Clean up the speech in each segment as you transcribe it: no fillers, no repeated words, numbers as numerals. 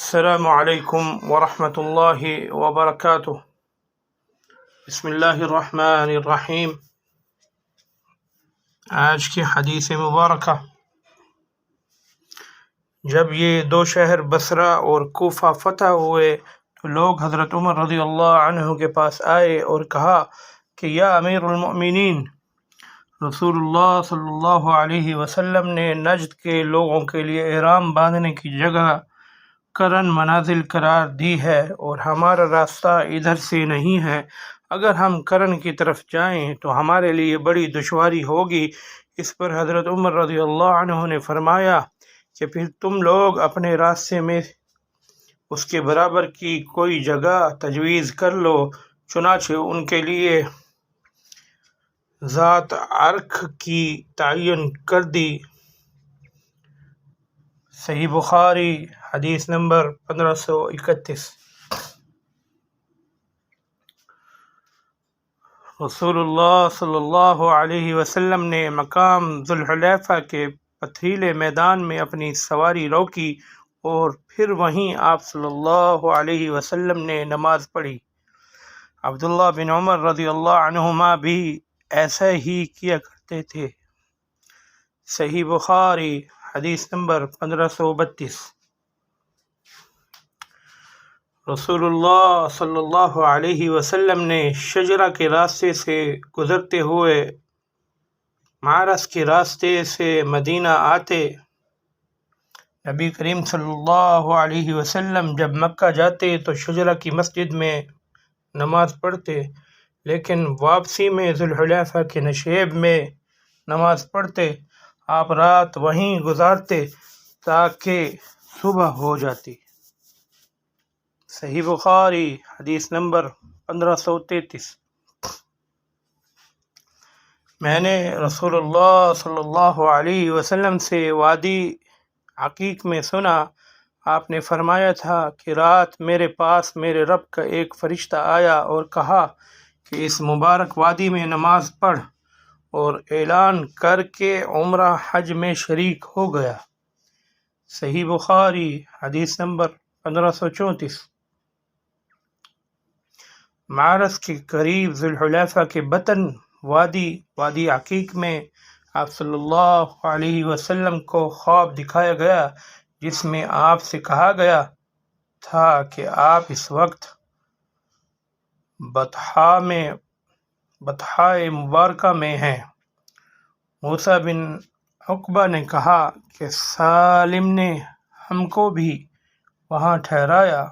السلام علیکم ورحمۃ اللہ وبرکاتہ۔ بسم اللہ الرحمن الرحیم۔ آج کی حدیث مبارکہ، جب یہ دو شہر بصرہ اور کوفہ فتح ہوئے تو لوگ حضرت عمر رضی اللہ عنہ کے پاس آئے اور کہا کہ یا امیر المؤمنین، رسول اللہ صلی اللہ علیہ وسلم نے نجد کے لوگوں کے لیے احرام باندھنے کی جگہ کرن منازل قرار دی ہے اور ہمارا راستہ ادھر سے نہیں ہے۔ اگر ہم کرن کی طرف جائیں تو ہمارے لیے بڑی دشواری ہوگی۔ اس پر حضرت عمر رضی اللہ عنہ نے فرمایا کہ پھر تم لوگ اپنے راستے میں اس کے برابر کی کوئی جگہ تجویز کر لو۔ چنانچہ ان کے لیے ذات عرق کی تعین کر دی۔ صحیح بخاری حدیث نمبر 1531۔ رسول اللہ صلی اللہ علیہ وسلم نے مقام ذوالحلیفہ کے پتھریلے میدان میں اپنی سواری روکی اور پھر وہیں آپ صلی اللہ علیہ وسلم نے نماز پڑھی۔ عبداللہ بن عمر رضی اللہ عنہما بھی ایسا ہی کیا کرتے تھے۔ صحیح بخاری حدیث نمبر 1532۔ رسول اللہ صلی اللہ علیہ وسلم نے شجرہ کے راستے سے گزرتے ہوئے معرس کے راستے سے مدینہ آتے۔ نبی کریم صلی اللہ علیہ وسلم جب مکہ جاتے تو شجرہ کی مسجد میں نماز پڑھتے، لیکن واپسی میں ذوالحلیفہ کے نشیب میں نماز پڑھتے۔ آپ رات وہیں گزارتے تاکہ صبح ہو جاتی۔ صحیح بخاری حدیث نمبر 1533۔ میں نے رسول اللہ صلی اللہ علیہ وسلم سے وادی عقیق میں سنا، آپ نے فرمایا تھا کہ رات میرے پاس میرے رب کا ایک فرشتہ آیا اور کہا کہ اس مبارک وادی میں نماز پڑھ، اور اعلان کر کے عمرہ حج میں شریک ہو گیا۔ صحیح بخاری حدیث نمبر 1534۔ معرس کے قریب ذوالحلیفہ کے بطن وادی عقیق میں آپ صلی اللہ علیہ وسلم کو خواب دکھایا گیا، جس میں آپ سے کہا گیا تھا کہ آپ اس وقت بطحاء مبارکہ میں ہیں۔ موسیٰ بن عقبہ نے کہا کہ سالم نے ہم کو بھی وہاں ٹھہرایا۔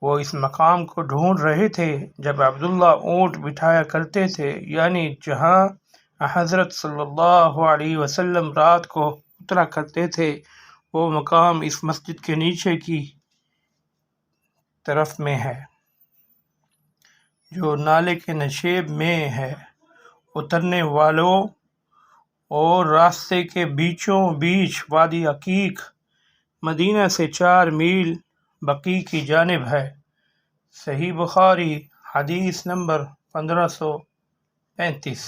وہ اس مقام کو ڈھونڈ رہے تھے جب عبداللہ اونٹ بٹھایا کرتے تھے، یعنی جہاں حضرت صلی اللہ علیہ وسلم رات کو اترا کرتے تھے۔ وہ مقام اس مسجد کے نیچے کی طرف میں ہے، جو نالے کے نشیب میں ہے۔ اترنے والوں اور راستے کے بیچوں بیچ وادی عقیق مدینہ سے 4 میل بقیع کی جانب ہے۔ صحیح بخاری حدیث نمبر 1535۔